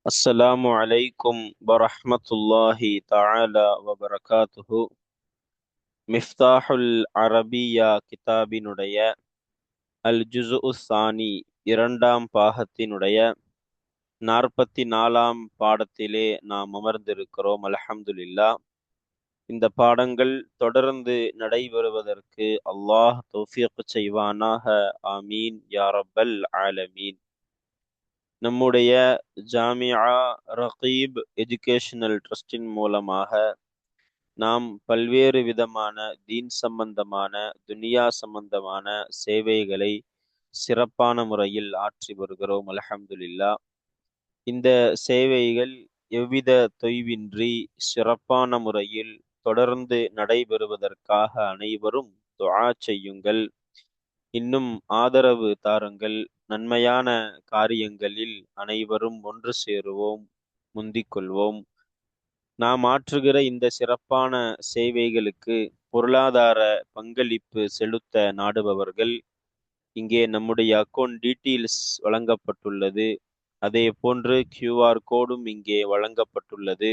السلام عليكم ورحمة الله تعالى وبركاته. மிஃப்தாஹுல் அரபியா கிதாபினுடைய அல் ஜுஸ்உ சானி இரண்டாம் பாகத்தினுடைய 44ஆம் பாடத்திலே நாம் அமர்ந்திருக்கிறோம். அல்ஹம்துலில்லாஹ். இந்த பாடங்கள் தொடர்ந்து நடைபெறுவதற்கு அல்லாஹ் தௌஃபீக் செய்வானாக. ஆமீன் யா ரப்பல் ஆலமீன். நம்முடைய ஜாமியா ரகீப் எஜுகேஷனல் ட்ரஸ்டின் மூலமாக நாம் பல்வேறு விதமான தீன் சம்பந்தமான துனியா சம்பந்தமான சேவைகளை சிறப்பான முறையில் ஆற்றி வருகிறோம். அல்ஹம்துலில்லாஹ். இந்த சேவைகள் எவ்வித தொய்வின்றி சிறப்பான முறையில் தொடர்ந்து நடைபெறுவதற்காக அனைவரும் துஆ செய்யுங்கள். இன்னும் ஆதரவு தாருங்கள். நன்மையான காரியங்களில் அனைவரும் ஒன்று சேருவோம், முந்திக் கொள்வோம். நாம் ஆற்றுகிற இந்த சிறப்பான சேவைகளுக்கு பொருளாதார பங்களிப்பு செலுத்த நாடுபவர்கள் இங்கே நம்முடைய அக்கௌண்ட் டீட்டெயில்ஸ் வழங்கப்பட்டுள்ளது. அதே போன்று கியூஆர் கோடும் இங்கே வழங்கப்பட்டுள்ளது.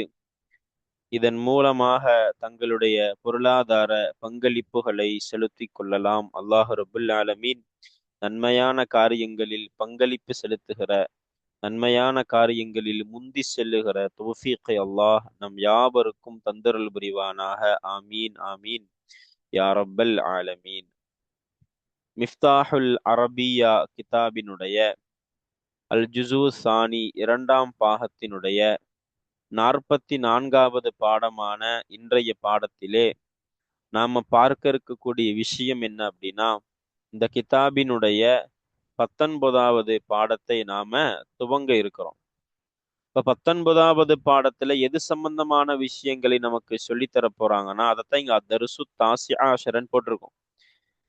இதன் மூலமாக தங்களுடைய பொருளாதார பங்களிப்புகளை செலுத்திக் கொள்ளலாம். அல்லாஹ் ரபுல் ஆலமீன் நன்மையான காரியங்களில் பங்களிப்பு செலுத்துகிற, நன்மையான காரியங்களில் முந்தி செல்லுகிற தௌஃபீக்கை அல்லாஹ் நம் யாவருக்கும் தந்தருள் புரிவானாக. ஆமீன் ஆமீன் யா ரப்பல் ஆலமீன். மிஃப்தாஹுல் அரபியா கிதாபினுடைய அல் ஜுஸு சானி இரண்டாம் பாகத்தினுடைய 44வது பாடமான இன்றைய பாடத்திலே நாம பார்க்க இருக்கக்கூடிய விஷயம் என்ன அப்படின்னா, இந்த கிதாபினுடைய 19வது பாடத்தை நாம துவங்க இருக்கிறோம். இப்ப 19வது பாடத்துல எது சம்பந்தமான விஷயங்களை நமக்கு சொல்லித்தர போறாங்கன்னா, அதைத்தான் இங்க தர்சு தாசிஆ அஷரன் போட்டிருக்கோம்.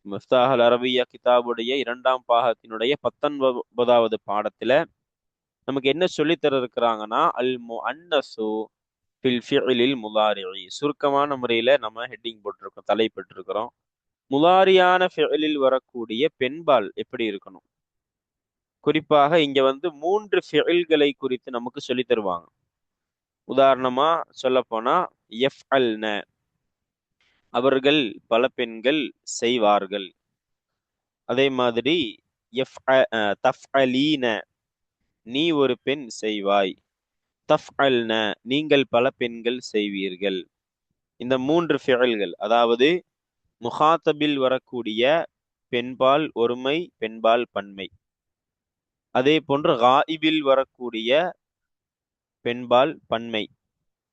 மிஃப்தாஹுல் அரபியா கிதாபுடைய இரண்டாம் பாகத்தினுடைய 19வது பாடத்துல நமக்கு என்ன சொல்லித்தர இருக்கிறாங்கன்னா, அல் முஅன்னசு ஃபில் ஃபிஇலில் முலாரிஇ. சுருக்கமான முறையில நம்ம ஹெட்டிங் போட்டிருக்கோம், தலைப்பட்டிருக்கிறோம். முலாரியான ஃபிஇலில் வரக்கூடிய பெண்பால் எப்படி இருக்கணும். குறிப்பாக இங்க வந்து 3 ஃபிஇல்களை குறித்து நமக்கு சொல்லி தருவாங்க. உதாரணமா சொல்ல போனா யஃப்அல்ன, அவர்கள் பல பெண்கள் செய்வார்கள். அதே மாதிரி தஃப்அலீன, நீ ஒரு பெண் செய்வாய். தஃப்அல்ன, நீங்கள் பல பெண்கள் செய்வீர்கள். இந்த 3 ஃபிஇல்கள், அதாவது முகாத்தபில் வரக்கூடிய பெண்பால் ஒருமை, பெண்பால் பன்மை. அதே போன்று காயிபில் வரக்கூடிய பெண்பால் பன்மை.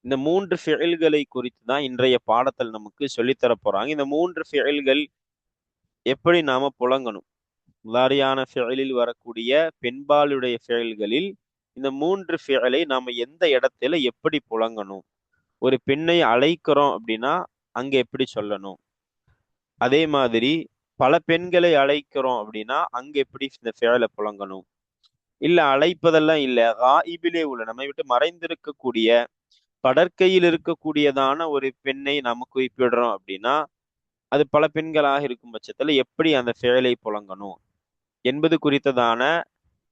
இந்த 3 ஃபிஇல்களை குறித்து தான் இன்றைய பாடத்தில் நமக்கு சொல்லித்தர போறாங்க. இந்த 3 ஃபிஇல்கள் எப்படி நாம புழங்கணும். முலாரியான ஃபிஇலில் வரக்கூடிய பெண்பாலுடைய ஃபிஇல்களில் இந்த 3 ஃபிஇலை நாம எந்த இடத்துல எப்படி புழங்கணும். ஒரு பெண்ணை அழைக்கிறோம் அப்படின்னா அங்க எப்படி சொல்லணும். அதே மாதிரி பல பெண்களை அழைக்கிறோம் அப்படின்னா அங்க எப்படி இந்த ஃபிஇலை புழங்கணும். இல்ல அழைப்பதெல்லாம் இல்ல, காயிபிலே உள்ள, நம்மை விட்டு மறைந்திருக்கக்கூடிய படற்கையில் இருக்கக்கூடியதான ஒரு பெண்ணை நாம குறிப்பிடுறோம் அப்படின்னா அது பல பெண்களாக இருக்கும் பட்சத்துல எப்படி அந்த ஃபிஇலை புழங்கணும் என்பது குறித்ததான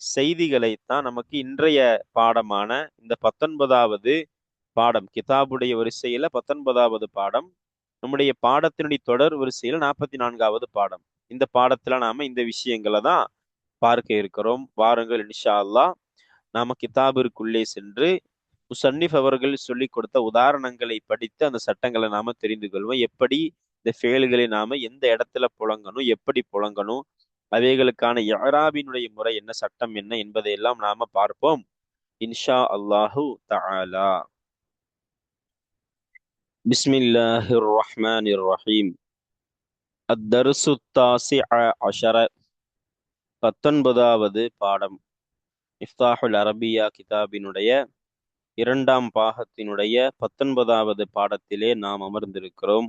செய்திகளைத்தான் நமக்கு இன்றைய பாடமான இந்த 19வது பாடம், கிதாபுடைய வரிசையில 19வது பாடம், நம்முடைய பாடத்தினுடைய தொடர் வரிசையில 44வது பாடம். இந்த பாடத்துல நாம இந்த விஷயங்களை தான் பார்க்க இருக்கிறோம். வாருங்கள் இன்ஷா அல்லாஹ் நாம கிதாபிற்குள்ளே சென்று முசன்னிஃப் அவர்கள் சொல்லிக் கொடுத்த உதாரணங்களை படித்து அந்த சட்டங்களை நாம தெரிந்து கொள்வோம். எப்படி இந்த ஃபெயல்களை நாம எந்த இடத்துல புழங்கணும், எப்படி புழங்கணும், அவைகளுக்கான இஅராபினுடைய முறை என்ன, சட்டம் என்ன என்பதையெல்லாம் நாம பார்ப்போம் இன்ஷா அல்லாஹு தஆலா. பிஸ்மில்லாஹிர் ரஹ்மானிர் ரஹீம். அத்தர்சு தாசிஅ அஷர, 19வது பாடம். மிஃப்தாஹுல் அரபியா கிதாபினுடைய இரண்டாம் பாகத்தினுடைய 19வது பாடத்திலே நாம் அமர்ந்திருக்கிறோம்.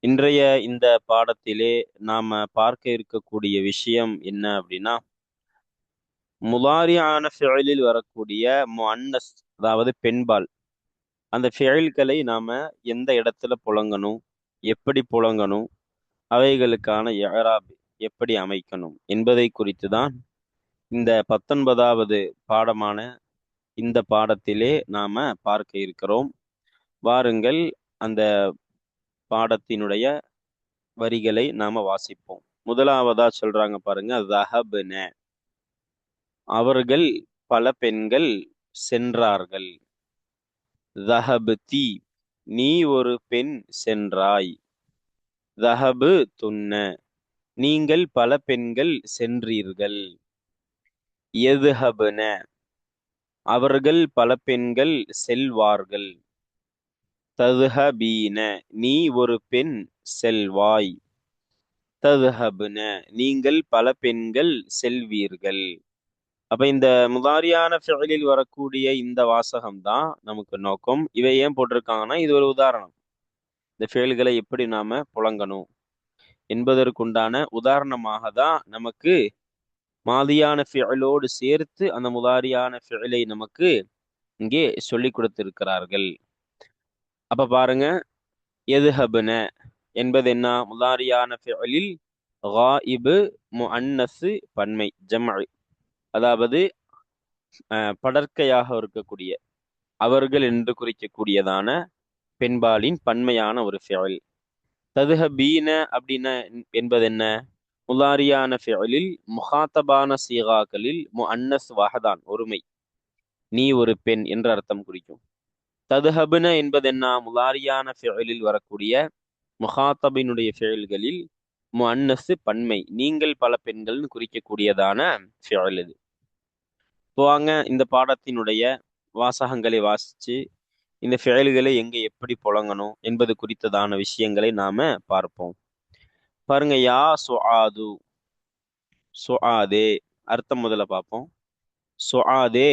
இன்றைய இந்த பாடத்திலே நாம பார்க்க இருக்கக்கூடிய விஷயம் என்ன அப்படின்னா, முலாரியான ஃபிஇலில் வரக்கூடிய முஅன்னஸ், அதாவது பெண்பால், அந்த ஃபிஇல்களை நாம எந்த இடத்துல புழங்கணும், எப்படி புழங்கணும், அவைகளுக்கான இஅராப் எப்படி அமைக்கணும் என்பதை குறித்து தான் இந்த 19வது பாடமான இந்த பாடத்திலே நாம பார்க்க இருக்கிறோம். வாருங்கள் அந்த பாடத்தினுடைய வரிகளை நாம வாசிப்போம். முதலாவதா சொல்றாங்க பாருங்க, ذهبن, அவர்கள் பல பெண்கள் சென்றார்கள். ذهبتي, நீ ஒரு பெண் சென்றாய். ذهبتن, நீங்கள் பல பெண்கள் சென்றீர்கள். يذهبن, அவர்கள் பல பெண்கள் செல்வார்கள். ததுஹபீன, நீ ஒரு பெண் செல்வாய். ததுஹப்ன, நீங்கள் பல பெண்கள் செல்வீர்கள். அப்ப இந்த முதாரியான ஃபிஅலில் வரக்கூடிய இந்த வாசகம் தான் நமக்கு நோக்கம். இவை ஏன் போட்டிருக்காங்கன்னா இது ஒரு உதாரணம். இந்த ஃபிஅல்களை எப்படி நாம புழங்கணும் என்பதற்குண்டான உதாரணமாக தான் நமக்கு மாதியான ஃபிஅலோடு சேர்த்து அந்த முதாரியான ஃபிஅலை நமக்கு இங்கே சொல்லி கொடுத்திருக்கிறார்கள். அப்ப பாருங்க, எதுஹப்ன என்பது என்ன? முதாரியான ஃபிஅலில் காயிபு முஅன்னஸ் பன்மை ஜம்அ, அதாவது படர்க்கையாக இருக்கக்கூடிய அவர்கள் என்று குறிக்கக்கூடியதான பெண்பாலின் பன்மையான ஒரு ஃபிஅல். ததுஹபீன அப்படின்னா என்பது என்ன? முதாரியான ஃபிஅலில் முஹாத்தபான சீகாக்களில் முஅன்னஸ் வஹதான், ஒருமை, நீ ஒரு பெண் என்ற அர்த்தம் குறிக்கும். ததுஹபுன என்பது என்ன? முதாரியான ஃபிஅலில் வரக்கூடிய முஹாத்தபினுடைய ஃபிஅல்களில் முஅன்னஸ் பன்மை, நீங்கள் பல பெண்கள்னு குறிக்கக்கூடியதான ஃபிஅல் இது. இப்போ வாங்க இந்த பாடத்தினுடைய வாசகங்களை வாசிச்சு இந்த ஃபிஅல்களை எங்க எப்படி புழங்கணும் என்பது குறித்ததான விஷயங்களை நாம பார்ப்போம். பாருங்க, யா சுஆது, சுஆதே அர்த்தம் முதல்ல பார்ப்போம். சுஆதே,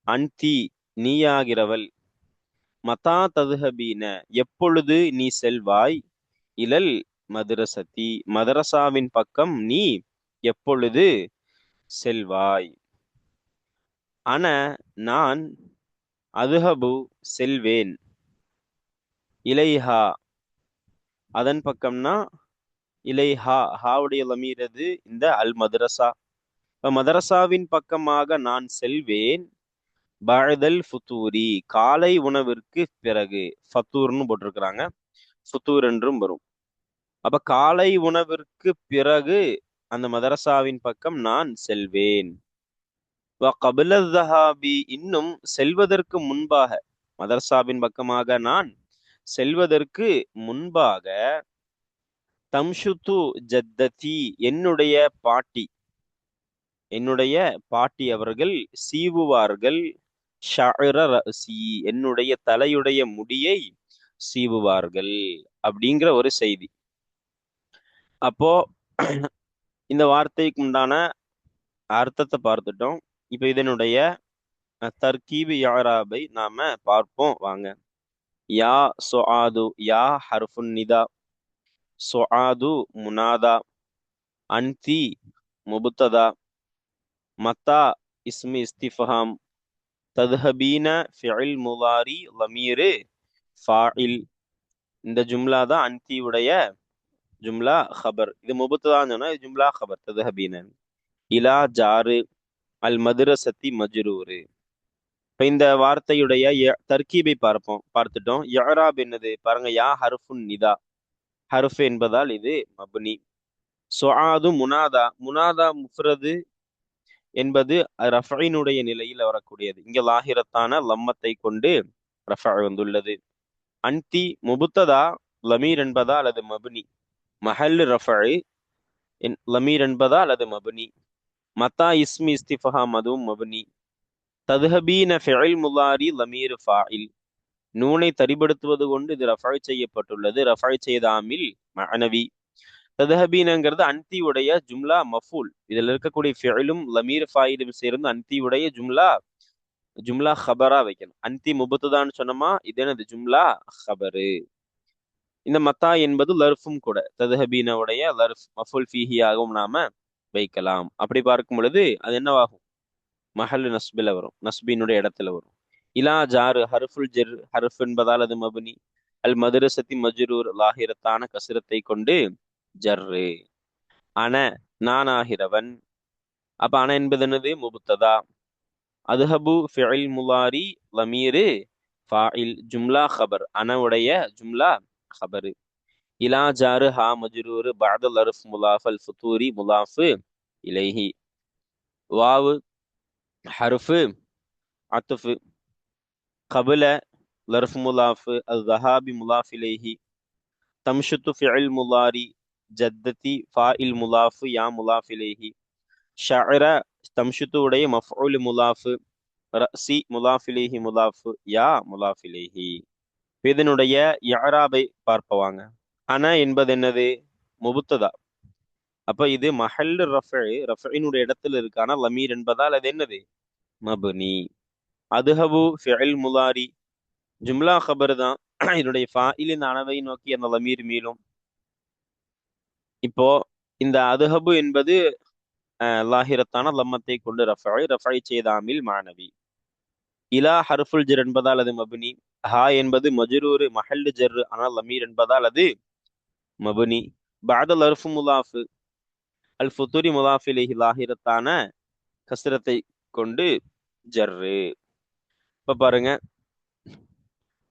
அன்தி, நீயாகிறவள். மதா ததுஹபீன, எப்பொழுது நீ செல்வாய். இலல் மதரசதி, மதரசாவின் பக்கம் நீ எப்பொழுது செல்வாய். அன, நான், அதுஹபு, செல்வேன். இலைஹா, அதன் பக்கம்னா இலைஹா, ஹாவுடைய லமீரது இந்த அல் மதரசா. மதரசாவின் பக்கமாக நான் செல்வேன். பஅதல் ஃபுதூரி, காலை உணவிற்கு பிறகு. ஃபத்தூர்னு போட்டிருக்கிறாங்க, ஃபுதூர் என்றும் வரும். அப்ப காலை உணவிற்கு பிறகு அந்த மதரசாவின் பக்கம் நான் செல்வேன். கபில தஹாபி, இன்னும் செல்வதற்கு முன்பாக, மதரசாவின் பக்கமாக நான் செல்வதற்கு முன்பாக. தம்ஷுத்து ஜத்ததி, என்னுடைய பாட்டி, என்னுடைய பாட்டி அவர்கள் சீவுவார்கள். ஷஅர ரஅசி, என்னுடைய தலையுடைய முடியை சீவுவார்கள் அப்படிங்கிற ஒரு செய்தி. அப்போ இந்த வார்த்தைக்கு உண்டான அர்த்தத்தை பார்த்துட்டோம். இப்ப இதனுடைய தர்கீபு யாராபை நாம பார்ப்போம் வாங்க. யா சுஆது, யா ஹர்ஃபுன் நிதா, சுஆது முனாதா, அன்தி முபத்ததா, மத்தா இஸ்மி இஸ்திஃபாம், ததுஹபீன ஃபிஇல் முதாரி லமீரு ஃபாஇல். இந்த ஜும்லா தான் அன்தியுடைய ஜும்லா ஹபர். இது முபத்ததான்னு சொன்னா இது ஜும்லா ஹபர் ததுஹபீன. இலா ஜாரு, அல் மதுரசத்தி மஜ்ரூரு. இப்ப இந்த வார்த்தையுடைய தர்கீபை பார்த்துட்டோம். இஅராப் என்னது பாருங்க, யா ஹர்ஃபுன் நிதா, ஹர்ஃப் என்பதால் இது மப்னி. சுஆது முனாதா, முனாதா முஃப்ரது என்பது ரஃபைனுடைய நிலையில் வரக்கூடியது. இங்க லாஹிரத்தான லம்மத்தை கொண்டு ரஃப வந்துள்ளது. அன்தி முபத்ததா, லமீர் என்பதா அல்லது மப்னி, மஹல் ரஃபை லமீர் என்பதா அல்லது மப்னி. மத்தா இஸ்மி இஸ்திஃபாம், அதுவும் மப்னி. ததுஹபீன ஃபிஇல் முதாரி லமீர் ஃபாஇல், நூனை தரிபடுத்துவது கொண்டு இது ரஃபை செய்யப்பட்டுள்ளது. ரஃபை செய்தாமில் மஅனவி. ததுஹபீனங்கிறது அன்தியுடைய ஜும்லா மஃபூல். இதுல இருக்கக்கூடிய ஃபிஇலும் லமீர் ஃபாயிலும் சேர்ந்து அன்தியுடைய ஜும்லா ஹபரா வைக்கணும். அன்தி முபத்ததான்னு சொன்னோமா, இது என்னது ஜும்லா ஹபரு. இந்த மத்தா என்பது லர்ஃபும் கூட, ததுஹபீனவுடைய லர்ஃப் மஃபூல் ஃபீஹியாகவும் நாம வைக்கலாம். அப்படி பார்க்கும் பொழுது அது என்னவாகும்? மஹல் நஸ்பில வரும், நஸ்பினுடைய இடத்துல வரும். இலா ஜாரு, ஹர்ஃபுல் ஜர், ஹர்ஃப் என்பதால் அது மப்னி. அல் மதுரசத்தி மஜ்ரூர், லாஹிரத்தான கசிரத்தை கொண்டு ஜர்ரு. அன, நானாகிறவன். அப்ப அன என்பது என்னது? முபத்ததா. அதுஹபு ஃபிஇல் முலாரி லமீரு ஃபாயில் ஜும்லா ஹபர் அனவுடைய ஜும்லா ஹபரு. இலா ஜாரு ஹா மஜ்ரூரு பஅதல் அர்ஃப் முலாஃப் அல் ஃபுதூரி முலாஃபு இலைஹி. வாவு ஹர்ஃபு அத்ஃபு கபல லர்ஃப் முலாஃபு அல் ذهابி முலாஃப் இலைஹி. தம்ஷுத்து ஃபிஇல் முலாரி ஜத்ததி ஃபாயில் முலாஃபு யா முலாஃப் இலைஹி. ஷஅர தம்ஷுத்து உடைய மஃஊல் முலாஃபு ரஸி முலாஃப் இலைஹி முலாஃபு யா முலாஃப் இலைஹி. இதனுடைய இஅராபை பார்ப்பவாங்க. அன என்பது என்னது? முபத்ததா. அப்ப இது மஹல் ரஃபினுடைய இடத்துல இருக்கான லமீர் என்பதால் அது என்னது? மப்னி. அதுஹபு ஃபிஇல் முலாரி ஜும்லா ஹபர் தான். இதனுடைய ஃபாயிலின் அனவை நோக்கி அந்த லமீர் மீளும். இப்போ இந்த அதுஹபு என்பது லாஹிரத்தான லம்மத்தை கொண்டு ரஃபை செய்தாமில் மாணவி. இலா ஹர்ஃபுல் ஜர் என்பதால் அது மப்னி. ஹா என்பது மஜ்ரூர் மஹல் ஜர் ஆனால் லமீர் என்பதால் அது மப்னி. பஅதல் அர்ஃப் முலாஃப் அல் ஃபுதூரி முலாஃப் இலைஹி லாஹிரத்தான கஸ்ரத்தை கொண்டு ஜர்ரு. இப்ப பாருங்க,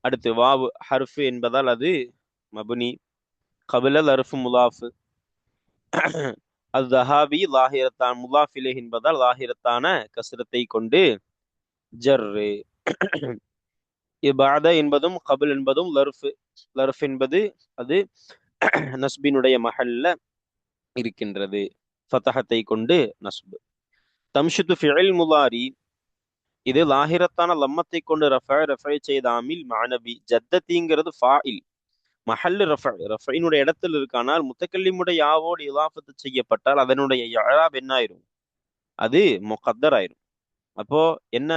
அடுத்து வாவு ஹர்ஃபு என்பதால் அது மப்னி. கபிலல் அர்ஃப் முலாஃப் அது தஹாபி லாஹிரத்தான் முலாஃப் இலைஹி என்பதால் லாஹிரத்தான கஸ்ரத்தை கொண்டு ஜர்ரு. இபாத என்பதும் கபில் என்பதும் லர்ஃப் என்பது அது நஸ்பினுடைய மஹல்ல இருக்கின்றது, ஃபதஹத்தை கொண்டு நஸ்பு. தம்ஷுத்து ஃபிஇல் முலாரி இது லாஹிரத்தான லம்மத்தை கொண்டு ரஃபை செய்த ஆமில் மானபி. ஜத்தத்திங்கிறது ஃபாயில் மஹல்லு ரஃபைனுடைய இடத்தில் இருக்கானால் முத்தக்கல்லிமுடைய யாவோடு இலாஃபத்து செய்யப்பட்டால் அதனுடைய இஅராப் என்ன ஆயிரும்? அது முகத்தர் ஆயிரும். அப்போ என்ன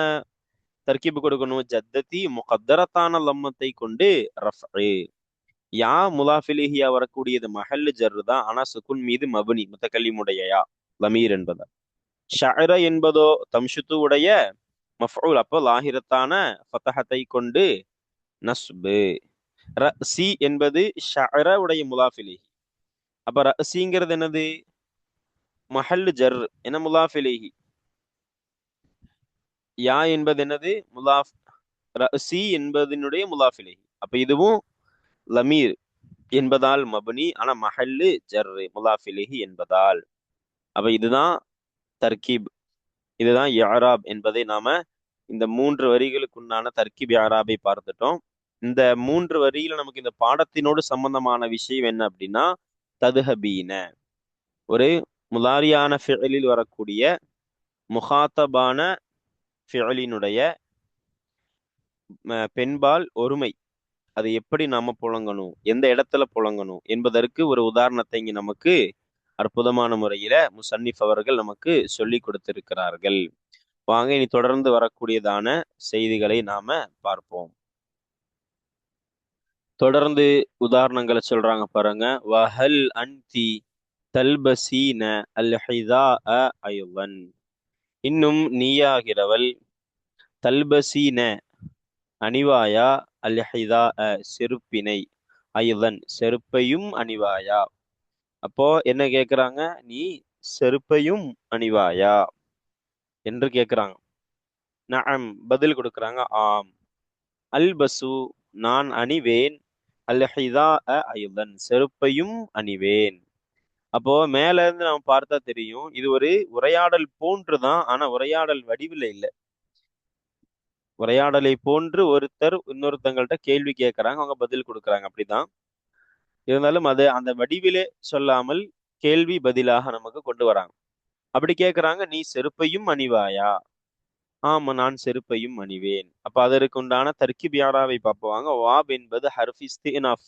தர்கீபு கொடுக்கணும்? ஜத்ததி முகத்தரத்தான லம்மத்தை கொண்டு ரஃபை. யா முலாஃபிலிஹியா வரக்கூடியது மஹல்லு ஜர்ரு தான், ஆனா சுக்குன் மீது மபனி முத்தக்கல்லிமுடைய யா லமீர் என்பதா. ஷஅர என்பதோ தம்ஷுத்து உடைய மஃஊல், அப்போ லாஹிரத்தான ஃபதஹத்தை கொண்டு நஸ்பு. ரஸி என்பது ஷஅர உடைய முலாஃபிலிஹி. அப்ப ரஸிங்கிறது என்னது? மஹல்லு ஜர் என்ன முலாஃபிலிஹி. யா என்பது என்னது? முலாஃப். ரஸி என்பதனுடைய முலாஃபிலிஹி. அப்ப இதுவும் லமீர் என்பதால் மபனி, ஆனா மஹல்லு ஜர் முலாஃபிலிஹி என்பதால். அப்ப இதுதான் தர்கீப், இதுதான் இஅராப் என்பதை நாம இந்த 3 வரிகளுக்குண்டான தர்கீப் இஅராபை பார்த்துட்டோம். இந்த 3 வரியில நமக்கு இந்த பாடத்தினோடு சம்பந்தமான விஷயம் என்ன அப்படின்னா, ததுஹபீன ஒரு முலாரியான ஃபிஅலில் வரக்கூடிய முகாத்தபான ஃபிஅலினுடைய பெண்பால் ஒருமை, அதை எப்படி நாம புழங்கணும், எந்த இடத்துல புழங்கணும் என்பதற்கு ஒரு உதாரணத்தை இங்க நமக்கு அற்புதமான முறையில முசன்னிஃப் அவர்கள் நமக்கு சொல்லி கொடுத்திருக்கிறார்கள். வாங்க இனி தொடர்ந்து வரக்கூடியதான செய்திகளை நாம பார்ப்போம். தொடர்ந்து உதாரணங்களை சொல்றாங்க பாருங்க. வஹல் அன்தி தல்பசீன அல் ஹிதாஅ ஐவன். இன்னும் நீயாகிறவள் தல்பசீன அணிவாயா அல் ஹிதாஅ செருப்பினை ஐவன் செருப்பையும் அணிவாயா. அப்போ என்ன கேக்குறாங்க? நீ செருப்பையும் அணிவாயா என்று கேக்குறாங்க. நஅம் பதில் கொடுக்குறாங்க, ஆம். அல்பசு நான் அணிவேன், அல் ஹிதாஅ ஐவன் செருப்பையும் அணிவேன். அப்போ மேல இருந்து நம்ம பார்த்தா தெரியும், இது ஒரு உரையாடல் போன்றுதான், ஆனா உரையாடல் வடிவில் இல்லை. உரையாடலை போன்று ஒருத்தர் இன்னொருத்தங்கள்ட்ட கேள்வி கேட்கறாங்க, அவங்க பதில் கொடுக்குறாங்க, அப்படிதான். இருந்தாலும் அது அந்த வடிவிலே சொல்லாமல் கேள்வி பதிலாக நமக்கு கொண்டு வராங்க. அப்படி கேட்கறாங்க, நீ செருப்பையும் அணிவாயா? ஆமா, நான் செருப்பையும் அணிவேன். அப்ப அதற்கு உண்டான தர்கீப் இஅராபை பார்ப்போம். வாப் என்பது ஹர்ஃப் இஸ்தினாஃப்,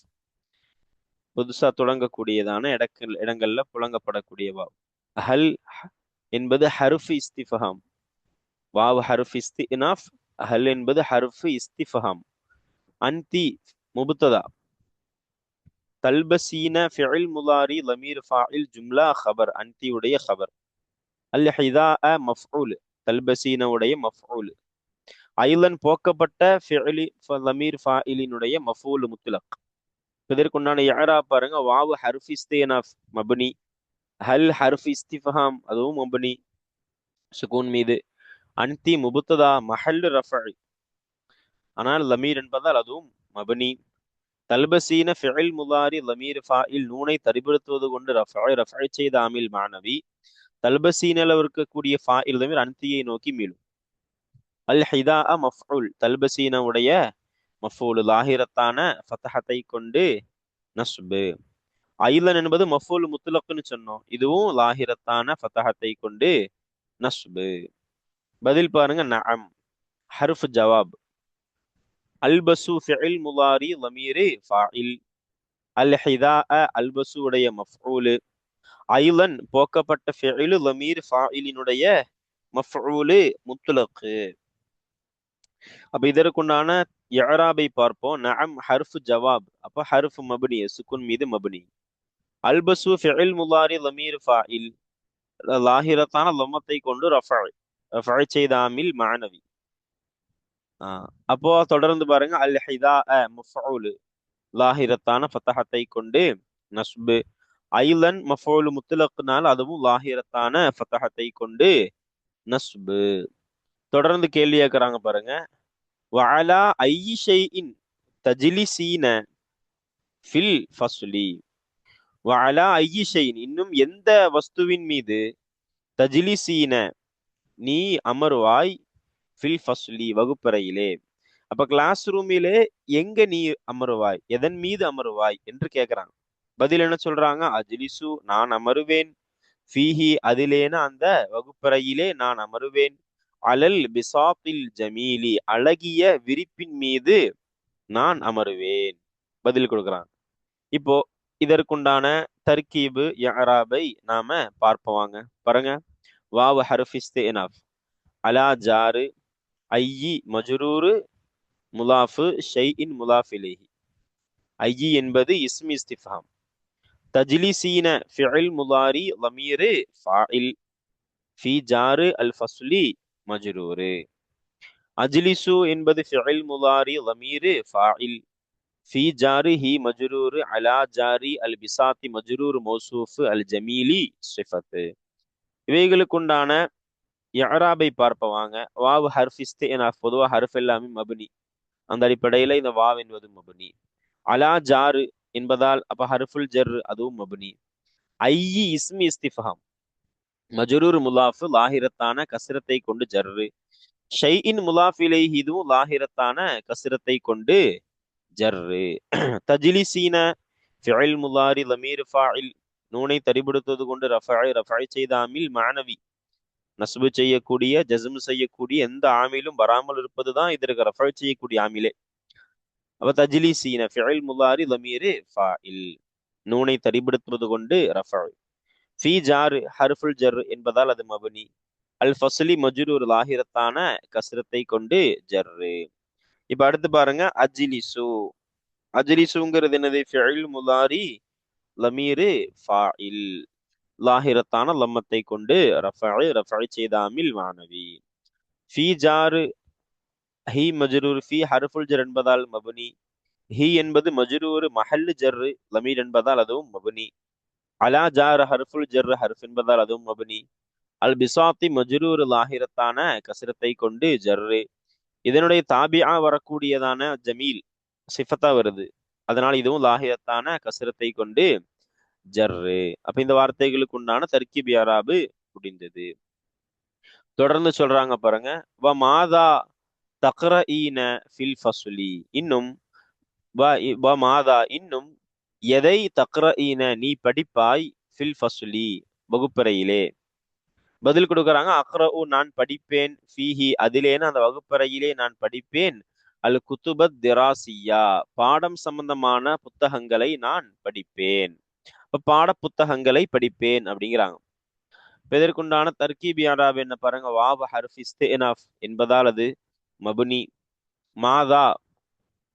புதுசா தொடங்கக்கூடியதான இடங்கள்ல புழங்கப்படக்கூடிய வாவ். ஹல் என்பது ஹர்ஃப் இஸ்திஃபஹாம். வாவ் ஹர்ஃப் இஸ்தினாஃப், ஹல் என்பது ஹர்ஃப் இஸ்திஃபஹாம். அன்தி முபத்ததா, தல்பசீன ஃபிஇல் முலாரி லமீர் ஃபாயில் ஜும்லா ஹபர் அன்தி உடைய ஹபர். அல் ஹிதாஅ மஃஊல் தல்பசீன உடைய மஃஊல். ஐலன் போக்கப்பட்ட ஃபிஇலி லமீர் ஃபாயிலினுடைய மஃஊல் முத்லக். இதற்குண்டான இஅராப் பாருங்க. வாவு ஹர்ஃப் இஸ்தினாஃப் மப்னி, ஹல் ஹர்ஃப் இஸ்திஃபஹாம் அதுவும் மப்னி சுகூன் மீது. அன்தி முபுத்ததா மஹல்லு ரஃபை, ஆனால் லமீர் என்பதால் அதுவும் மபனி. தல்பசீன ஃபிஇல் முதாரி லமீர் ஃபாயில் நூனை தரிபடுத்துவது கொண்டு ரஃபை செய்த ஆமில் மாணவி. தல்பசீனில் இருக்கக்கூடிய ஃபாயில் லமீர் அன்தியை நோக்கி மீளும். அல் ஹிதா மஃபூல் தல்பசீன உடைய மஃபூல் லாஹிரத்தான ஃபத்தஹத்தை கொண்டு நஸ்பு. ஐலன் என்பது மஃபூல் முத்துலக்குன்னு சொன்னோம், இதுவும் லாஹிரத்தான ஃபத்தஹத்தை கொண்டு நஸ்பு. பதில் பாருங்க. நஅம் ஹர்ஃப் ஜவாப். அல்பசு ஃபிஇல் முதாரி லமீர் ஃபாயில். அல் ஹிதா அல்பசு உடைய மஃபூல். ஐலன் போக்கப்பட்ட ஃபிஇல் லமீர் ஃபாயிலினுடைய மஃபூல் முத்துலக்கு. அப்ப இதற்குண்டான இஅராபை பார்ப்போம். நஅம் ஹர்ஃப் ஜவாப், அப்ப ஹர்ஃப் மப்னி சுக்குன் மீது மப்னி. அல்பசு ஃபிஇல் முதாரி லமீர் ஃபாயில் லாஹிரத்தான லம்மத்தை கொண்டு ரஃபை செய்த ஆமில் மஅனவி. அப்போ தொடர்ந்து பாருங்க. அல் ஹிதா மஃபூல் லாஹிரத்தான ஃபத்தஹத்தை கொண்டு நஸ்பு. ஐலன் மஃபூல் முத்லக்னால் அதுவும் லாஹிரத்தான ஃபத்தஹத்தை கொண்டு நஸ்பு. தொடர்ந்து கேள்வி கேட்கறாங்க பாருங்க. வஅலா ஐயி ஷைஇன் தஜ்லிசீன ஃபில் ஃபஸ்லி. வஅலா ஐயி ஷைஇன் இன்னும் எந்த வஸ்துவின் மீது தஜ்லிசீன நீ அமர்வாய் ஃபில் ஃபஸ்லி வகுப்பறையிலே. அப்ப கிளாஸ் ரூமிலே எங்க நீ அமருவாய், எதன் மீது அமருவாய் என்று கேட்கிறாங்க. பதில் என்ன சொல்றாங்க? அஜ்லிசு நான் அமருவேன், ஃபீஹி அதிலேன அந்த வகுப்பறையிலே நான் அமருவேன், அலல் பிசாத்தில் ஜமீலி அழகிய விரிப்பின் மீது நான் அமருவேன். பதில் கொடுக்குறாங்க. இப்போ இதற்குண்டான தர்கீபு இஅராபை நாம பார்ப்போம். பாருங்க. வாவ் ஹர்ஃப் இஸ்தினாஃப், அலா ஜாரு, ஐயி மஜ்ரூரு, முலாஃபு, ஷைஇன் முலாஃப் இலைஹி. ஐயி என்பது இஸ்மி இஸ்திஃபாம். தஜ்லிசீன ஃபிஇல் முதாரி லமீர் ஃபாயில், ஃபி ஜாரு அல் ஃபஸ்லி மஜ்ரூரு. அஜ்லிசு என்பது ஃபிஇல் முதாரி லமீர் ஃபாயில், ஃபி ஜாரிஹி மஜ்ரூர், அலா ஜாரி அல் பிசாத்தி மஜ்ரூர் மௌசூஃப் அல் ஜமீலி சிஃபத். இவைகளுக்குண்டான இஅராபை பார்ப்பவாங்க. வாவ் ஹர்ஃப் இஸ்தினாஃப், பொதுவாக ஹர்ஃப் எல்லாமே மப்னி, அந்த அடிப்படையில இந்த வாவ் என்பது மப்னி. அலா ஜாரு என்பதால் அப்ப ஹர்ஃபுல் ஜர் அதுவும் மப்னி. ஐயி இஸ்மி இஸ்திஃபாம் மஜ்ரூர் முலாஃப் லாஹிரத்தான கஸ்ரத்தை கொண்டு ஜர்ரு. ஷைஇன் முலாஃப் இலைஹி இதுவும் லாஹிரத்தான கஸ்ரத்தை கொண்டு ஜர்ரு. தஜ்லிசீன ஃபிஇல் முதாரி லமீர் ஃபாயில் நூனை தரிபடுத்துவது கொண்டு ரஃபை செய்த ஆமில் மானவி. நஸ்பு செய்யக்கூடிய ஜஸ்ம் செய்யக்கூடிய எந்த ஆமிலும் வராமல் இருப்பதுதான் இதற்கு ரஃபை செய்யக்கூடிய ஆமிலே. அப்ப தஜ்லிசீன ஃபிஇல் முதாரி லமீர் ஃபாயில் நூனை தரிபடுத்துவது கொண்டு ரஃபை. ஃபி ஜார் ஹர்ஃபுல் ஜர் என்பதால் அது மப்னி. அல் ஃபஸ்லி மஜ்ரூர் லாஹிரத்தான கஸ்ரத்தை கொண்டு ஜர்ரு. இப்ப அடுத்து பாருங்க. அஜ்லிசு. அஜ்லிசுங்கிறது என்னது? ஃபிஇல் முதாரி லமீர் ஃபாயில் லாஹிரத்தான லம்மத்தை கொண்டு ரஃபை செய்த ஆமில் மானவி. ஃபி ஜார் ஹி மஜ்ரூர், ஃபி ஹர்ஃபுல் ஜர் என்பதால் மப்னி. ஹி என்பது மஜ்ரூர் மஹல்லு ஜர் லமீர் என்பதால் அதுவும் மப்னி. அலா ஜார் ஹர்ஃபுல் ஜர் ஹர்ஃப் என்பதால் அதுவும் மப்னி. அல் பிசாத்தி மஜ்ரூர் லாஹிரத்தான கஸ்ரத்தை கொண்டு ஜர்ரு. இதனுடைய தாபியா வரக்கூடியதான ஜமீல் சிஃபத்தா வருது, அதனால இதுவும் லாஹிரத்தான கஸ்ரத்தை கொண்டு ஜர்ரு. அப்ப இந்த வார்த்தைகளுக்கு உண்டான தர்கீப் இஅராபு முடிந்தது. தொடர்ந்து சொல்றாங்க பாருங்க. வ மாதா தக்ரஈன ஃபில் ஃபஸ்லி இன்னும் வ மாதா இன்னும் எதை தக்ரஈன நீ படிப்பாய் ஃபில் ஃபஸ்லி வகுப்பறையிலே. பதில் கொடுக்கறாங்க. அக்ரஉ நான் படிப்பேன், ஃபீஹி அதிலேன அந்த வகுப்பறையிலே நான் படிப்பேன், அல் குத்துபத் திராசியா பாடம் சம்பந்தமான புத்தகங்களை நான் படிப்பேன். இப்ப பாட புத்தகங்களை படிப்பேன் அப்படிங்கிறாங்க. இதற்குண்டான தர்கீப் இஅராப் என்ன பாருங்க. வாவ் ஹர்ஃப் இஸ்தினாஃப் என்பதால் அது மப்னி. மாதா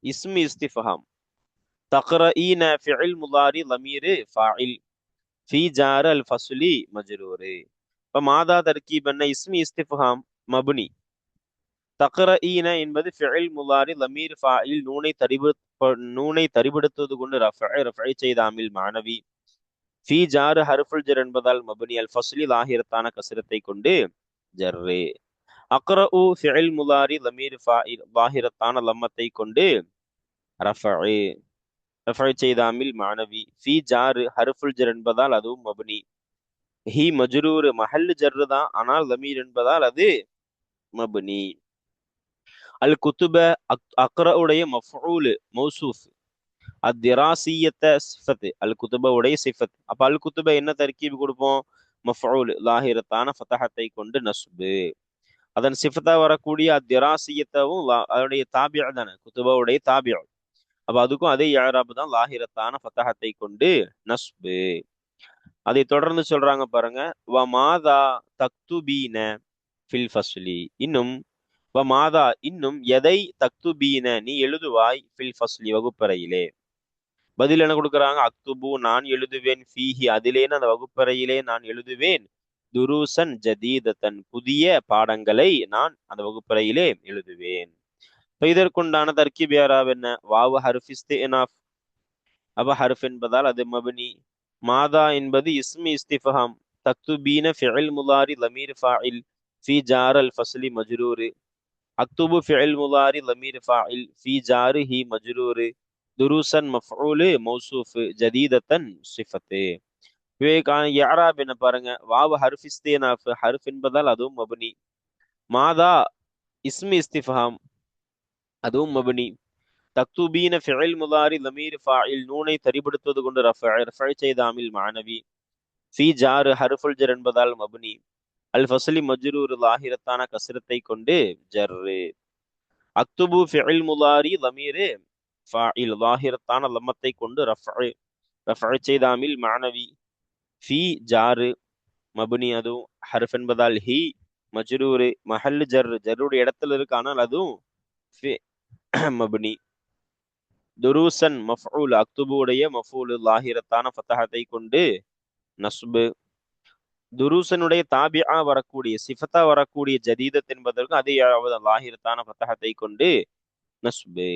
இஸ்மி இஸ்திஃபாம். தக்ரஈன ஃபிஇல் முதாரி லமீர் ஃபாயில், ஃபி ஜார் அல் ஃபஸ்லி மஜ்ரூர். இப்ப மாதா தர்கீப் என்ன? இஸ்மி இஸ்திஃபாம் மப்னி. தக்ரஈன என்பது ஃபிஇல் முதாரி லமீர் ஃபாயில் நூனை தரிபடுத்துவது கொண்டு ரஃபை செய்த ஆமில் மானவி. ஃபி ஜார் ஹர்ஃபுல் ஜர் என்பதால் மப்னி. அல் ஃபஸ்லி லாஹிரத்தான கஸ்ரத்தை கொண்டு ஜர்ரு. அக்ரஉ ஃபிஇல் முலாரி லமீர் ஃபாயில் லாஹிரத்தான லம்மத்தை கொண்டு ரஃபஇ ரஃபஇ செய்தாமில் மானவி ஃபி ஜாரு ஹர்ஃபுல் ஜர் என்பதால் அதுவும் மப்னி ஹி மஜ்ரூர் மஹல்லு ஜர்ரு தான், ஆனால் லமீர் என்பதால் அது மப்னி. அல் குத்துப அக்ரஉடைய மஃஊல் மௌசூஃப் அத்திராசியத்த சிஃபத்து அல் குத்துப உடைய சிஃபத். அப்ப அல் குத்துப என்ன தர்க்கீப் கொடுப்போம்? மஃஊல் லாஹிரத்தான ஃபதஹத்தை கொண்டு நஸ்பு. அதன் சிஃபத்தா வரக்கூடிய அத்திராசியத்தவும் அதனுடைய தாபியா தானே, குத்துபாவுடைய தாபியா. அப்ப அதுக்கும் அதே இஅராப் தான், லாஹிரத்தான ஃபதஹத்தை கொண்டு நஸ்பு. அதை தொடர்ந்து சொல்றாங்க பாருங்க, வ மாதா தக்துபீன ஃபில் ஃபஸ்லி, இன்னும் வ மாதா இன்னும் எதை தக்துபீன நீ எழுதுவாய் ஃபில் ஃபஸ்லி வகுப்பறையிலே. பதில் என்ன கொடுக்குறாங்க? அக்துபு நான் எழுதுவேன், ஃபீஹி அதிலேன்னு அந்த வகுப்பறையிலே நான் எழுதுவேன், துருசன் ஜதீதத்தன் புதிய பாடங்களை நான் அந்த வகுப்பறையிலே எழுதுவேன். இப்ப இதற்குண்டான தர்கீப் யாராவ் என்ன? வாவு ஹர்ஃப் இஸ்தினாஃப், அப்ப ஹர்ஃப் என்பதால் அது மப்னி. மாதா என்பது இஸ்மி இஸ்திஃபாம், தக்துபீன ஃபிஇல் முலாரி லமீர் ஃபாயில் ஃபி ஜார் அல் ஃபஸ்லி மஜ்ரூர். அக்துபு ஃபிஇல் முலாரி லமீர் ஃபாயில் ஃபி ஜாரிஹி மஜ்ரூர். துருசன் மஃஊல் மௌசூஃப் ஜதீதத்தன் சிஃபத்து. இவைக்கான இஅராப் என்ன பாருங்க? வாவு ஹர்ஃப் இஸ்தினாஃப், ஹர்ஃப் என்பதால் அதுவும் மப்னி. மாதா இஸ்மி இஸ்திஃபாம், அதுவும் மப்னி. தக்துபீன ஃபிஇல் முலாரி லமீர் ஃபாயில் நூனை தரிபடுத்துவது கொண்டு ரஃபஅ செய்தாமில் மானவி. ஃபி ஜார் ஹர்ஃபுல் ஜர் என்பதால் மப்னி. அல் ஃபஸ்லி மஜ்ரூர் லாஹிரத்தான கஸ்ரத்தை கொண்டு ஜர்ரு. அக்துபு ஃபிஇல் முலாரி லமீர் ஃபாயில் லாஹிரத்தான லம்மத்தை கொண்டு ரஃபஅ செய்தாமில் மானவி. ஃபி ஜாரு மப்னி, அதுவும் ஹர்ஃப் என்பதால் ஹி மஜ்ரூர் மஹல்லு ஜர் ஜர்ருடைய இடத்துல இருக்கு, ஆனால் அதுவும் மப்னி. துருசன் மஃஊல் அக்துபு உடைய மஃஊல் லாஹிரத்தான ஃபதஹத்தை கொண்டு நஸ்பு. துருசனுடைய தாபிஆ வரக்கூடிய சிஃபத்தா வரக்கூடிய ஜதீதத் என்பதற்கு அதே லாஹிரத்தான ஃபதஹத்தை கொண்டு நஸ்பு.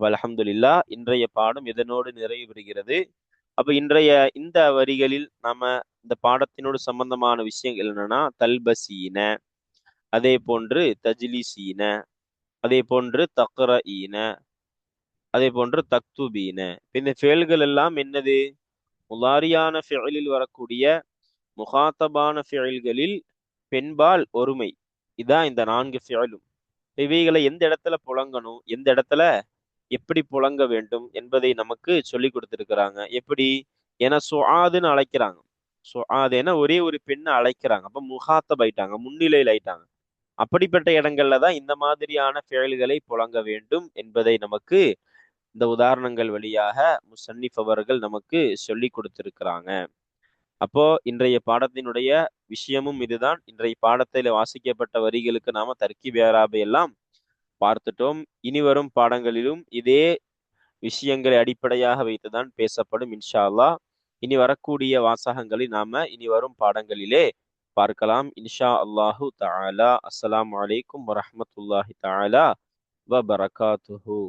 அல்ஹம்துலில்லாஹ், இன்றைய பாடம் இதனோடு நிறைவு பெறுகிறது. அப்ப இன்றைய இந்த வரிகளில் நாம இந்த பாடத்தினோடு சம்பந்தமான விஷயங்கள் என்னன்னா, தல்பசீன, அதே போன்று தஜ்லிசீன, அதே போன்று தக்ரஈன, அதே போன்று தக்துபீன. இந்த ஃபெயல்கள் எல்லாம் என்னது? முலாரியான ஃபிஇலில் வரக்கூடிய முகாத்தபான ஃபிஇல்களில் பெண்பால் ஒருமை. இதான் இந்த 4 ஃபிஇலும். இவைகளை எந்த இடத்துல புழங்கணும், எந்த இடத்துல எப்படி புழங்க வேண்டும் என்பதை நமக்கு சொல்லி கொடுத்திருக்கிறாங்க. எப்படி? ஏன்னா சுஆதுன்னு அழைக்கிறாங்க. சுஆத் என ஒரே ஒரு பெண்ணை அழைக்கிறாங்க. அப்ப முகாத்தப் ஆயிட்டாங்க, முன்னிலையில் ஆயிட்டாங்க. அப்படிப்பட்ட இடங்கள்ல தான் இந்த மாதிரியான ஃபிஇல்களை புழங்க வேண்டும் என்பதை நமக்கு இந்த உதாரணங்கள் வழியாக முஸன்னிஃப் அவர்கள் நமக்கு சொல்லி கொடுத்திருக்கிறாங்க. அப்போ இன்றைய பாடத்தினுடைய விஷயமும் இதுதான். இன்றைய பாடத்தில் வாசிக்கப்பட்ட வரிகளுக்கு நாம தர்கீப் இஅராபை எல்லாம் பார்த்துட்டோம். இனி வரும் பாடங்களிலும் இதே விஷயங்களை அடிப்படையாக வைத்துதான் பேசப்படும் இன்ஷா அல்லாஹ். இனி வரக்கூடிய வாசகங்களை நாம இனி வரும் பாடங்களிலே பார்க்கலாம் இன்ஷா அல்லாஹு தஆலா. அஸ்ஸலாமு அலைக்கும் வரஹ்மத்துல்லாஹி தஆலா வபரகாத்துஹு.